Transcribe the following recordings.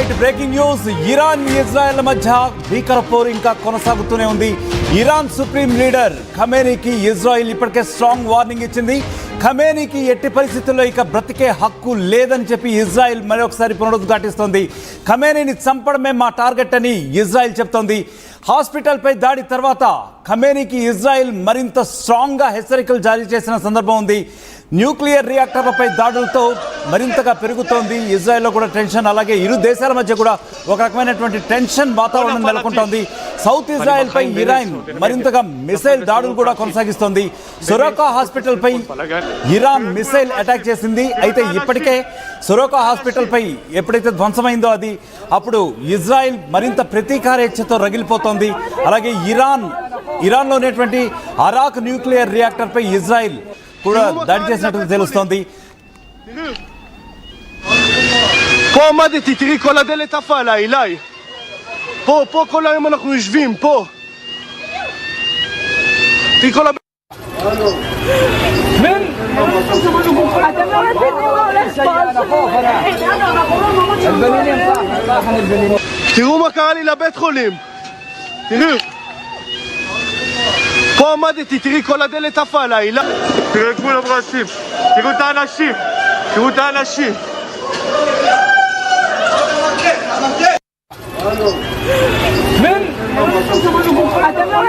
Right breaking news. Iran Israel మధ్య భీకర పోరు ఇంకా కొనసాగుతూనే ఉంది. ఇరాన్ సుప్రీం లీడర్ ఖమేనీకి ఇజ్రాయెల్ ఇప్పటికే స్ట్రాంగ్ వార్నింగ్ ఇచ్చింది. ఖమేనీకి ఎట్టి పరిస్థితుల్లో ఇక బ్రతికే హక్కు లేదని చెప్పి ఇజ్రాయెల్ మరొకసారి పునరుద్ఘాటిస్తోంది. ఖమేనీని చంపడమే మా టార్గెట్ అని ఇజ్రాయెల్ చెప్తోంది. హాస్పిటల్పై దాడి తర్వాత ఖమేనీకి ఇజ్రాయెల్ మరింత స్ట్రాంగ్గా హెచ్చరికలు జారీ చేసిన సందర్భం ఉంది. న్యూక్లియర్ రియాక్టర్లపై దాడులతో మరింతగా పెరుగుతోంది ఇజ్రాయెల్లో కూడా టెన్షన్. అలాగే ఇరు దేశాల మధ్య కూడా ఒక రకమైనటువంటి టెన్షన్ వాతావరణం నెలకొంటోంది. సౌత్ ఇజ్రాయెల్పై ఇరాన్ మరింతగా మిసైల్ దాడులు కూడా కొనసాగిస్తోంది. సొరోకా హాస్పిటల్పై ఇరాన్ మిసైల్ అటాక్ చేసింది. అయితే ఇప్పటికే సొరోకా హాస్పిటల్పై ఎప్పుడైతే ధ్వంసమైందో అది అప్పుడు ఇజ్రాయెల్ మరింత ప్రతీకారేచ్ఛతో రగిలిపోతోంది. అలాగే ఇరాన్లో ఉన్నటువంటి అరాక్ న్యూక్లియర్ రియాక్టర్పై ఇజ్రాయెల్ కూడా దాడి చేసినట్టు తెలుస్తోంది. פה עמדתי, תראי כל הדלת עפה עליי, אליי. פה כל היום אנחנו יושבים, פה. תראי כל من אתם לא מבינים מה הולך פה. תראו מה קרה לי לבית חולים. תראו. פה עמדתי, תראי כל הדלת עפה עליי, אליי. תראו את כולם רצים. תראו את האנשים. תראו את האנשים. من אתם לא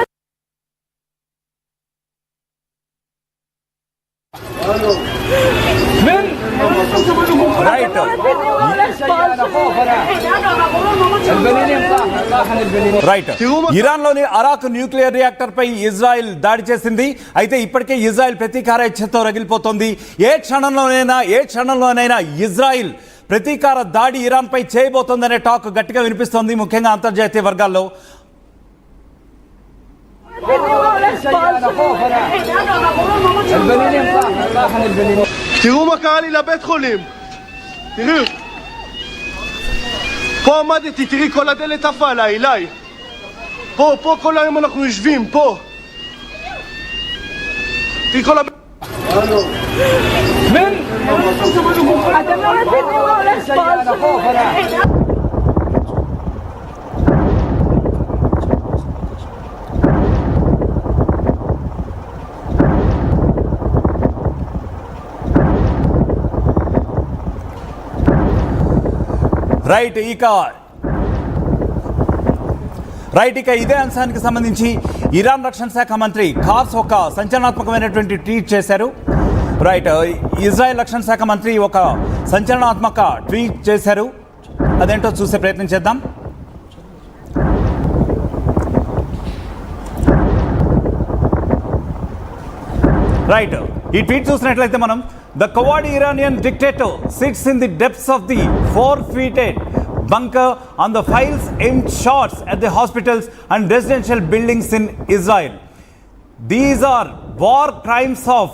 من రైట్ రైట్ ఇరాన్లోని అరాక్ న్యూక్లియర్ రియాక్టర్ పై ఇజ్రాయెల్ దాడి చేసింది. అయితే ఇప్పటికే ఇజ్రాయెల్ ప్రతీకారేచ్ఛతో రగిలిపోతోంది. ఏ క్షణంలోనైనా ఇజ్రాయెల్ ప్రతీకార దాడి ఇరాన్ పై చేయబోతోందనే టాక్ గట్టిగా వినిపిస్తోంది, ముఖ్యంగా అంతర్జాతీయ వర్గాల్లో. תראו מה קרה לי לבית חולים. תראו. פה עמדתי, תראי כל הדלת עפה עליי, אליי. פה כל היום אנחנו יושבים, פה. תראי כל من אתם לא מבינים מה הולך פה. రైట్ ఇక ఇదే అంశానికి సంబంధించి ఇరాన్ రక్షణ శాఖ మంత్రి ఖాస్ ఒక సంచలనాత్మకమైనటువంటి ట్వీట్ చేశారు. రైట్ ఇజ్రాయెల్ రక్షణ శాఖ మంత్రి ఒక సంచలనాత్మక ట్వీట్ చేశారు. అదేంటో చూసే ప్రయత్నం చేద్దాం. రైట్ ఈ ట్వీట్ చూసినట్లయితే మనం The coward Iranian dictator sits in the depths of the 4-feet bunker on the files aimed shots at the hospitals and residential buildings in Israel. These are war crimes of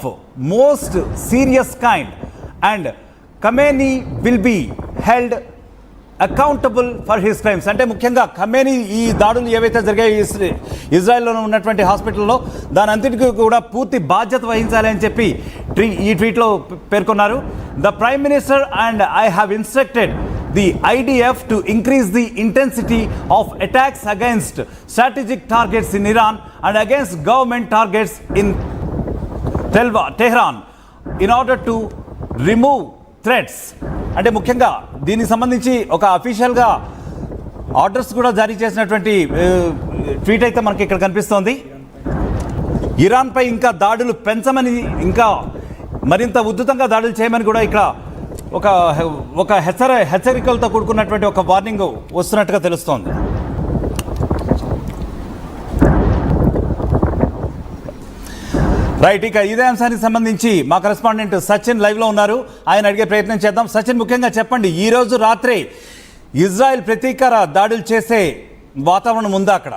most serious kind and Khamenei will be held accountable for his crimes. అంటే ముఖ్యంగా Khamenei ఈ దాడులు ఏవైతే జరిగాయి ఇజ్రాయెల్లో ఉన్నటువంటి హాస్పిటల్లో దాని అంతటికి కూడా పూర్తి బాధ్యత వహించాలి అని చెప్పి ఈ ట్వీట్లో పేర్కొన్నారు. The prime minister and I have instructed the IDF to increase the intensity of attacks against strategic targets in Iran and against government targets in Tehran in order to remove threats. అంటే ముఖ్యంగా దీనికి సంబంధించి ఒక అఫీషియల్గా orders కూడా జారీ చేసినటువంటి tweet అయితే మనకి ఇక్కడ కనిపిస్తోంది. ఇరాన్పై ఇంకా దాడులు పెంచమని, ఇంకా మరింత ఉద్ధృతంగా దాడులు చేయమని కూడా ఇక్కడ ఒక హెచ్చరికలతో కూడుకున్నటువంటి ఒక వార్నింగ్ వస్తున్నట్టుగా తెలుస్తోంది. రైట్ ఇక ఇదే అంశానికి సంబంధించి మా కరెస్పాండెంట్ సచిన్ లైవ్లో ఉన్నారు. ఆయన అడిగే ప్రయత్నం చేద్దాం. సచిన్, ముఖ్యంగా చెప్పండి, ఈరోజు రాత్రి ఇజ్రాయెల్ ప్రతీకార దాడులు చేసే వాతావరణం ఉందా అక్కడ?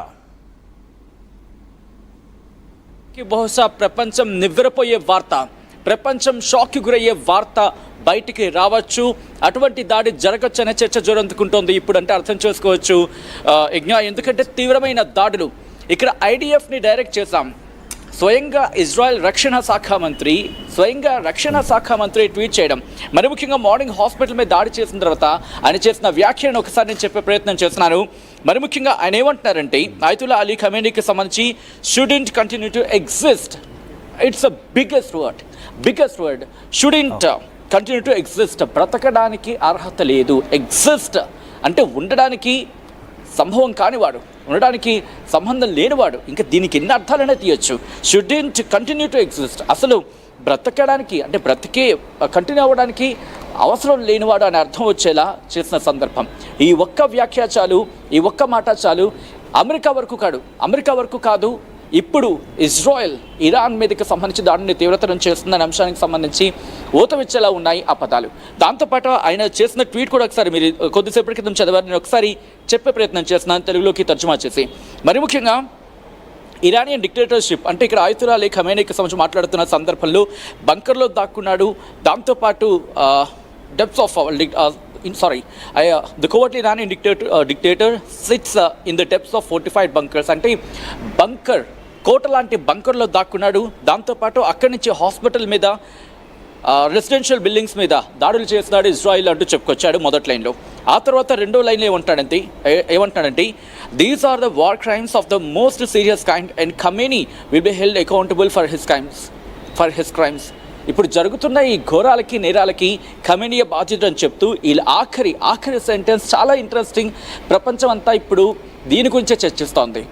బహుశా ప్రపంచం నివ్వెరపోయే వార్త, ప్రపంచం షాక్కి గురయ్యే వార్త బయటికి రావచ్చు. అటువంటి దాడి జరగచ్చు అనే చర్చ జోరందుకుంటోంది ఇప్పుడు, అంటే అర్థం చేసుకోవచ్చు ఎందుకంటే తీవ్రమైన దాడులు. ఇక్కడ IDFని డైరెక్ట్ చేశాం. స్వయంగా ఇజ్రాయెల్ రక్షణ శాఖ మంత్రి స్వయంగా రక్షణ శాఖ మంత్రి ట్వీట్ చేయడం, మరి ముఖ్యంగా మార్నింగ్ హాస్పిటల్ మీద దాడి చేసిన తర్వాత ఆయన చేసిన వ్యాఖ్యలను ఒకసారి నేను చెప్పే ప్రయత్నం చేస్తున్నాను. మరి ముఖ్యంగా ఆయన ఏమంటున్నారంటే అయతుల్లా అలీ ఖమేనీకి సంబంధించి student continue to exist. It's a biggest word student continue to exist. బ్రతకడానికి అర్హత లేదు. ఎగ్జిస్ట్ అంటే ఉండడానికి సంభవం కానివాడు, ఉండడానికి సంబంధం లేనివాడు. ఇంకా దీనికి ఎన్ని అర్థాలనే తీయొచ్చు. షుడెంట్ కంటిన్యూ టు ఎగ్జిస్ట్, అసలు బ్రతకడానికి అంటే బ్రతికే కంటిన్యూ అవ్వడానికి అవసరం లేనివాడు అని అర్థం వచ్చేలా చేసిన సందర్భం. ఈ ఒక్క వ్యాఖ్య చాలు, ఈ ఒక్క మాట చాలు. అమెరికా వరకు కాదు ఇప్పుడు ఇజ్రాయెల్ ఇరాన్ మీదకి సంబంధించి దాడిని తీవ్రతరం చేస్తుందనే అంశానికి సంబంధించి ఊతమిచ్చేలా ఉన్నాయి ఆ పదాలు. దాంతోపాటు ఆయన చేసిన ట్వీట్ కూడా ఒకసారి మీరు కొద్దిసేపటి క్రితం చదివారు, నేను ఒకసారి చెప్పే ప్రయత్నం చేస్తున్నాను తెలుగులోకి తర్జుమా చేసి. మరి ముఖ్యంగా ఇరానియన్ డిక్టేటర్షిప్ అంటే ఇక్కడ అయతుల్లా అలీ ఖమేనీకి సంబంధించి మాట్లాడుతున్న సందర్భంలో బంకర్లో దాక్కున్నాడు. దాంతోపాటు depths of the cowardly Iranian dictator sits in the depths of fortified bunkers. అంటే బంకర్, కోట లాంటి బంకర్లో దాక్కున్నాడు. దాంతోపాటు అక్కడి నుంచి హాస్పిటల్ మీద, రెసిడెన్షియల్ బిల్డింగ్స్ మీద దాడులు చేస్తున్నాడు ఇజ్రాయిల్ అంటూ చెప్పుకొచ్చాడు మొదటి లైన్లో. ఆ తర్వాత రెండో లైన్లో ఏమంటాడంటే these are the war crimes of the most serious kind and Khamenei will be held accountable for his crimes. ఇప్పుడు జరుగుతున్న ఈ ఘోరాలకి నేరాలకి ఖమేనీయే బాధ్యత అని చెప్తూ వీళ్ళ ఆఖరి సెంటెన్స్ చాలా ఇంట్రెస్టింగ్. ప్రపంచం అంతా ఇప్పుడు దీని గురించే చర్చిస్తోంది.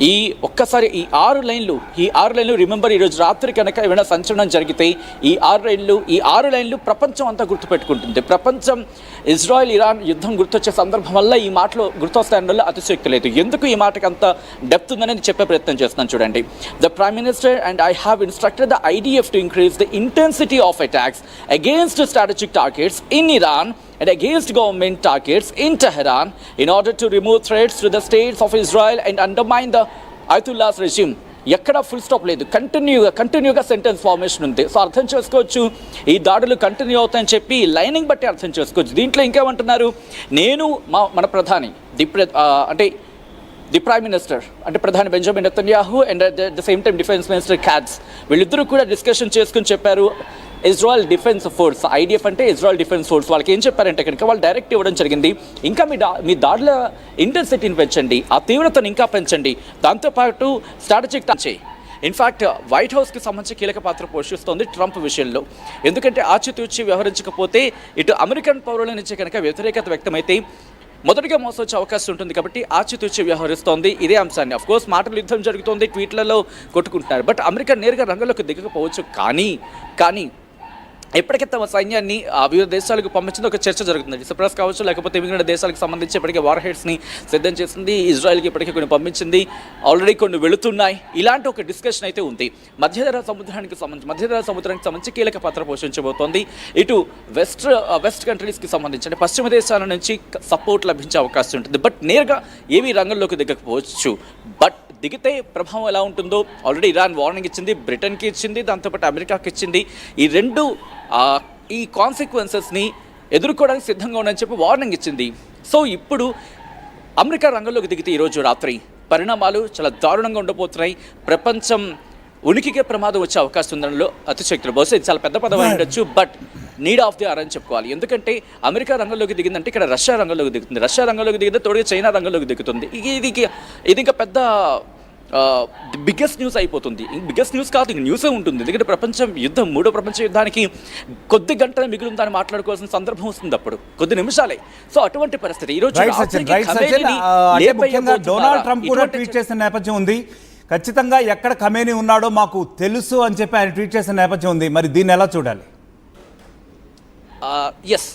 ఈ ఒక్కసారి ఈ ఆరు లైన్లు రిమెంబర్, ఈరోజు రాత్రి కనుక ఏమైనా సంచలనం జరిగితే ఈ ఆరు లైన్లు ప్రపంచం అంతా గుర్తుపెట్టుకుంటుంది. ప్రపంచం ఇజ్రాయెల్ ఇరాన్ యుద్ధం గుర్తొచ్చే సందర్భం వల్ల ఈ మాటలు గుర్తొస్తాయనలో అతిశయోక్తి లేదు. ఎందుకు ఈ మాటకి అంత డెప్త్ ఉందనేది చెప్పే ప్రయత్నం చేస్తున్నాను చూడండి. The prime minister and I have instructed the IDF to increase the intensity of attacks against strategic targets in Iran and against government targets in Tehran in order to remove threats to the states of Israel and undermine the Ayatollah's regime. ఎక్కడ full stop లేదు, కంటిన్యూగా sentence formation ఉంది. So అర్థం చేసుకోవచ్చు ఈ దాడులు continue అవుతాయని చెప్పి లైనింగ్ బట్టి అర్థం చేసుకోవచ్చు. దీంట్లో ఇంకేమంటున్నారు, నేను మన ప్రధాని ది ప్రైమ్ మినిస్టర్ అంటే ప్రధాని Benjamin Netanyahu and the same time defence minister cats వీళ్ళిద్దరూ కూడా డిస్కషన్ చేసుకుని చెప్పారు ఇజ్రాయెల్ డిఫెన్స్ ఫోర్స్, IDF అంటే ఇజ్రాయెల్ డిఫెన్స్ ఫోర్స్, వాళ్ళకి ఏం చెప్పారంటే కనుక వాళ్ళు డైరెక్ట్ ఇవ్వడం జరిగింది. ఇంకా మీ దాడుల ఇంటెన్సిటీని పెంచండి, ఆ తీవ్రతను ఇంకా పెంచండి. దాంతోపాటు స్ట్రాటజిక్ చేయి. ఇన్ఫ్యాక్ట్ వైట్ హౌస్కి సంబంధించి కీలక పాత్ర పోషిస్తోంది ట్రంప్ విషయంలో. ఎందుకంటే ఆచితూచి వ్యవహరించకపోతే ఇటు అమెరికన్ పౌరుల నుంచి కనుక వ్యతిరేకత వ్యక్తమైతే మొదటిగా మోసం వచ్చే అవకాశం ఉంటుంది. కాబట్టి ఆచితూచి వ్యవహరిస్తోంది ఇదే అంశాన్ని. అఫ్కోర్స్ మాటలు యుద్ధం జరుగుతోంది, ట్వీట్లలో కొట్టుకుంటున్నారు. బట్ అమెరికా నేరుగా రంగంలోకి దిగకపోవచ్చు. కానీ ఎప్పటికీ తమ సైన్యాన్ని వివిధ దేశాలకు పంపించింది ఒక చర్చ జరుగుతుంది. సిప్రస్ కావచ్చు, లేకపోతే మిగిలిన దేశాలకు సంబంధించి ఇప్పటికే వార్ హెడ్స్ని సిద్ధం చేసింది. ఇజ్రాయెల్కి ఇప్పటికే కొన్ని పంపించింది, ఆల్రెడీ కొన్ని వెళుతున్నాయి. ఇలాంటి ఒక డిస్కషన్ అయితే ఉంది. మధ్యధరా సముద్రానికి సంబంధించి కీలక పాత్ర పోషించబోతోంది. ఇటు వెస్ట్ కంట్రీస్కి సంబంధించి అంటే పశ్చిమ దేశాల నుంచి సపోర్ట్ లభించే అవకాశం ఉంటుంది. బట్ నేరుగా ఏమీ రంగంలోకి దిగకపోవచ్చు. బట్ దిగితే ప్రభావం ఎలా ఉంటుందో ఆల్రెడీ ఇరాన్ వార్నింగ్ ఇచ్చింది, బ్రిటన్కి ఇచ్చింది, దాంతోపాటు అమెరికాకి ఇచ్చింది. ఈ రెండు ఈ కాన్సిక్వెన్సెస్ని ఎదుర్కోవడానికి సిద్ధంగా ఉండని చెప్పి వార్నింగ్ ఇచ్చింది. సో ఇప్పుడు అమెరికా రంగంలోకి దిగితే ఈరోజు రాత్రి పరిణామాలు చాలా దారుణంగా ఉండబోతున్నాయి. ప్రపంచం ఉనికికే ప్రమాదం వచ్చే అవకాశం ఉందనలో అతిశక్తులు. బహుశా ఇది చాలా పెద్ద పదం ఉండొచ్చు, but need of the hour అని చెప్పుకోవాలి. ఎందుకంటే అమెరికా రంగంలోకి దిగిందంటే ఇక్కడ రష్యా రంగంలోకి దిగుతుంది, రష్యా రంగంలోకి దిగితే తోడుగా చైనా రంగంలోకి దిగుతుంది. ఇది ఇంకా పెద్ద బిగ్గెస్ట్ న్యూస్ అయిపోతుంది. బిగ్గెస్ట్ న్యూస్ కాదు, ఇంక న్యూసే ఉంటుంది. ఎందుకంటే మూడో ప్రపంచ యుద్ధానికి కొద్ది గంటల మిగిలి ఉందని మాట్లాడుకోవాల్సిన సందర్భం వస్తుంది, అప్పుడు కొద్ది నిమిషాలే. సో అటువంటి పరిస్థితి ఈరోజు డొనాల్డ్ ట్రంప్ కూడా ట్వీట్ చేసిన నేపథ్యం ఉంది. ఖచ్చితంగా ఎక్కడ ఖమేనీ ఉన్నాడో మాకు తెలుసు అని చెప్పి ఆయన ట్వీట్ చేసిన నేపథ్యం ఉంది. మరి దీన్ని ఎలా చూడాలి? ఎస్,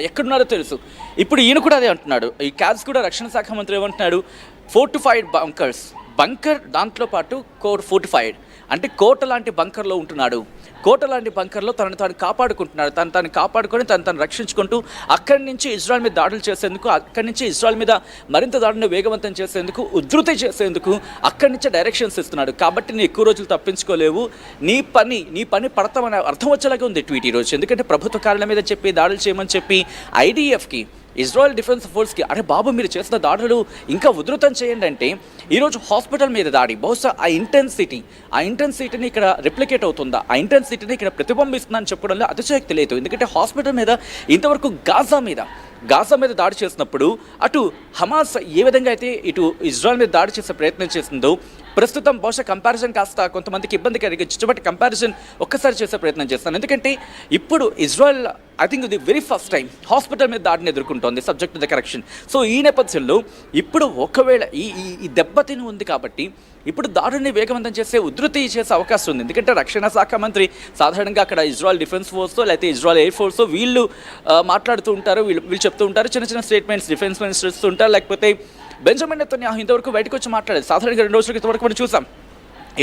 ఎక్కడున్నారో తెలుసు. ఇప్పుడు ఈయన కూడా అదే అంటున్నాడు. ఈ క్యాబ్స్ కూడా రక్షణ శాఖ మంత్రి ఏమంటున్నాడు, ఫోర్టిఫైడ్ బంకర్ దాంట్లో పాటు ఫోర్టిఫైడ్ అంటే కోట లాంటి బంకర్లో ఉంటున్నాడు. కోట లాంటి బంకర్లో తను కాపాడుకుంటున్నాడు. తను కాపాడుకొని తను రక్షించుకుంటూ అక్కడి నుంచి ఇజ్రాయెల్ మీద దాడులు చేసేందుకు, అక్కడి నుంచి ఇజ్రాయెల్ మీద మరింత దాడులను వేగవంతం చేసేందుకు, ఉధృతి చేసేందుకు అక్కడి నుంచే డైరెక్షన్స్ ఇస్తున్నాడు. కాబట్టి నీ ఎక్కువ రోజులు తప్పించుకోలేవు, నీ పని పడతామని అర్థం వచ్చేలాగా ఉంది ట్వీట్ ఈరోజు. ఎందుకంటే ప్రభుత్వ కార్యాలయం మీద చెప్పి దాడులు చేయమని చెప్పి IDFకి ఇజ్రాయెల్ డిఫెన్స్ ఫోర్స్కి అరే బాబు మీరు చేసిన దాడులు ఇంకా ఉధృతం చేయండి అంటే ఈరోజు హాస్పిటల్ మీద దాడి బహుశా ఆ ఇంటెన్సిటీని ఇక్కడ రిప్లికేట్ అవుతుందా, ఆ ఇంటెన్సిటీని ఇక్కడ ప్రతిబింబిస్తుందని చెప్పడంలో అతిశయోక్తి లేదు. ఎందుకంటే హాస్పిటల్ మీద ఇంతవరకు గాజా మీద దాడి చేసినప్పుడు అటు హమాస్ ఏ విధంగా అయితే ఇటు ఇజ్రాయెల్ మీద దాడి చేసే ప్రయత్నం చేసిందో ప్రస్తుతం బహుశా కంపారిజన్ కాస్త కొంతమందికి ఇబ్బంది కలిగించవచ్చు. బట్ కంపారిజన్ ఒక్కసారి చేసే ప్రయత్నం చేస్తాను. ఎందుకంటే ఇప్పుడు ఇజ్రాయెల్ ఐ థింక్ ఇది వెరీ ఫస్ట్ టైం హాస్పిటల్ మీద దాడిని ఎదుర్కొంటోంది subject to the correction. So ఈ నేపథ్యంలో ఇప్పుడు ఒకవేళ ఈ దెబ్బతిని ఉంది కాబట్టి ఇప్పుడు దాడిని వేగవంతం చేసే ఉధృతి చేసే అవకాశం ఉంది. ఎందుకంటే రక్షణ శాఖ మంత్రి సాధారణంగా అక్కడ ఇజ్రాయెల్ డిఫెన్స్ ఫోర్స్తో లేకపోతే ఇజ్రాయెల్ ఎయిర్ ఫోర్స్తో వీళ్ళు మాట్లాడుతూ ఉంటారు, వీళ్ళు చెప్తూ ఉంటారు, చిన్న స్టేట్మెంట్స్ డిఫెన్స్ మినిస్టర్ ఇస్తూ ఉంటారు. లేకపోతే బెంజమిన్ నెతన్యాహు ఇంతవరకు బయటకు వచ్చి మాట్లాడేది సాధారణంగా 2 రోజుల క్రితం వరకు మనం చూసాం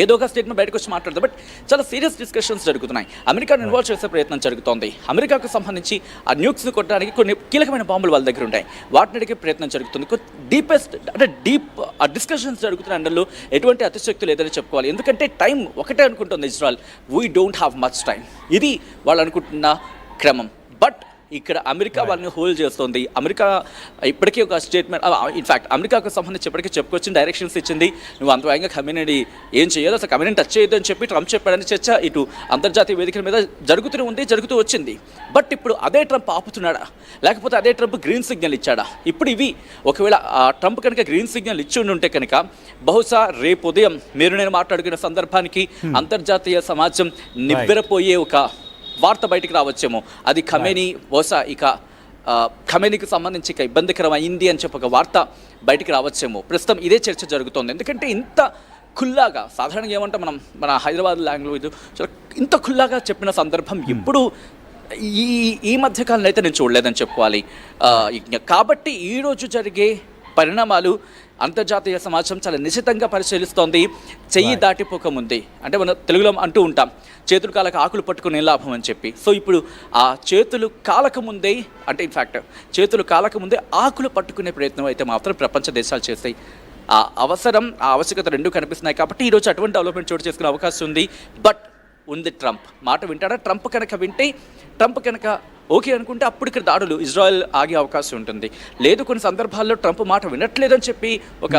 ఏదో ఒక స్టేట్మెంట్ బయటకు వచ్చి మాట్లాడదు. బట్ చాలా సీరియస్ డిస్కషన్స్ జరుగుతున్నాయి. అమెరికాను ఇన్వాల్వ్ చేసే ప్రయత్నం జరుగుతోంది. అమెరికాకు సంబంధించి ఆ న్యూక్స్ని కొట్టడానికి కొన్ని కీలకమైన బాంబులు వాళ్ళ దగ్గర ఉంటాయి, వాటిని అడిగే ప్రయత్నం జరుగుతుంది. డీప్ డిస్కషన్స్ జరుగుతున్న అండర్లో ఎటువంటి అతిశక్తి లేదని చెప్పుకోవాలి. ఎందుకంటే టైం ఒకటే అనుకుంటుంది Israel, we don't have much time, ఇది వాళ్ళు అనుకుంటున్న క్రమం. బట్ ఇక్కడ అమెరికా వాళ్ళని హోల్డ్ చేస్తుంది. అమెరికా ఇప్పటికీ ఒక స్టేట్మెంట్ ఇన్ఫ్యాక్ట్ అమెరికాకు సంబంధించి ఇప్పటికీ చెప్పుకొచ్చిన డైరెక్షన్స్ ఇచ్చింది. నువ్వు అంత వేగంగా ఖమేనీని ఏం చేయదు, అసలు ఖమేనీని టచ్ చేయొద్దు అని చెప్పి ట్రంప్ చెప్పాడని చర్చ ఇటు అంతర్జాతీయ వేదికల మీద జరుగుతూ వచ్చింది. బట్ ఇప్పుడు అదే ట్రంప్ ఆపుతున్నాడా, లేకపోతే అదే ట్రంప్ గ్రీన్ సిగ్నల్ ఇచ్చాడా? ఇప్పుడు ఇవి ఒకవేళ ట్రంప్ కనుక గ్రీన్ సిగ్నల్ ఇచ్చి ఉంటే కనుక బహుశా రేపు ఉదయం నేను మాట్లాడుకున్న సందర్భానికి అంతర్జాతీయ సమాజం నివ్వెరపోయే ఒక వార్త బయటికి రావచ్చేమో. అది ఖమేనీ బహుశా ఇక ఖమేనీకి సంబంధించి ఇక ఇబ్బందికరం అయింది అని చెప్పి ఒక వార్త బయటికి రావచ్చేమో. ప్రస్తుతం ఇదే చర్చ జరుగుతోంది. ఎందుకంటే ఇంత ఖుల్లాగా సాధారణంగా ఏమంటే మన హైదరాబాద్ లాంగ్వేజ్ ఇంత ఖుల్లాగా చెప్పిన సందర్భం ఎప్పుడు ఈ మధ్యకాలంలో అయితే నేను చూడలేదని చెప్పుకోవాలి. కాబట్టి ఈరోజు జరిగే పరిణామాలు అంతర్జాతీయ సమాజం చాలా నిశ్చితంగా పరిశీలిస్తోంది. చెయ్యి దాటిపోకముందే, అంటే మనం తెలుగులో అంటూ ఉంటాం చేతులు కాలక ఆకులు పట్టుకునే లాభం అని చెప్పి. సో ఇప్పుడు ఆ చేతులు కాలకముందే, అంటే ఇన్ఫ్యాక్ట్ చేతులు కాలకముందే ఆకులు పట్టుకునే ప్రయత్నం అయితే మాత్రం ప్రపంచ దేశాలు చేస్తాయి. ఆ ఆవశ్యకత రెండూ కనిపిస్తున్నాయి. కాబట్టి ఈరోజు అటువంటి డెవలప్మెంట్ చోటు చేసుకునే అవకాశం ఉంది. బట్ ఉంది ట్రంప్ మాట వింటాడా? ట్రంప్ కనుక ఓకే అనుకుంటే అప్పుడు ఇక్కడ దాడులు ఇజ్రాయెల్ ఆగే అవకాశం ఉంటుంది. లేదు కొన్ని సందర్భాల్లో ట్రంప్ మాట వినట్లేదని చెప్పి ఒక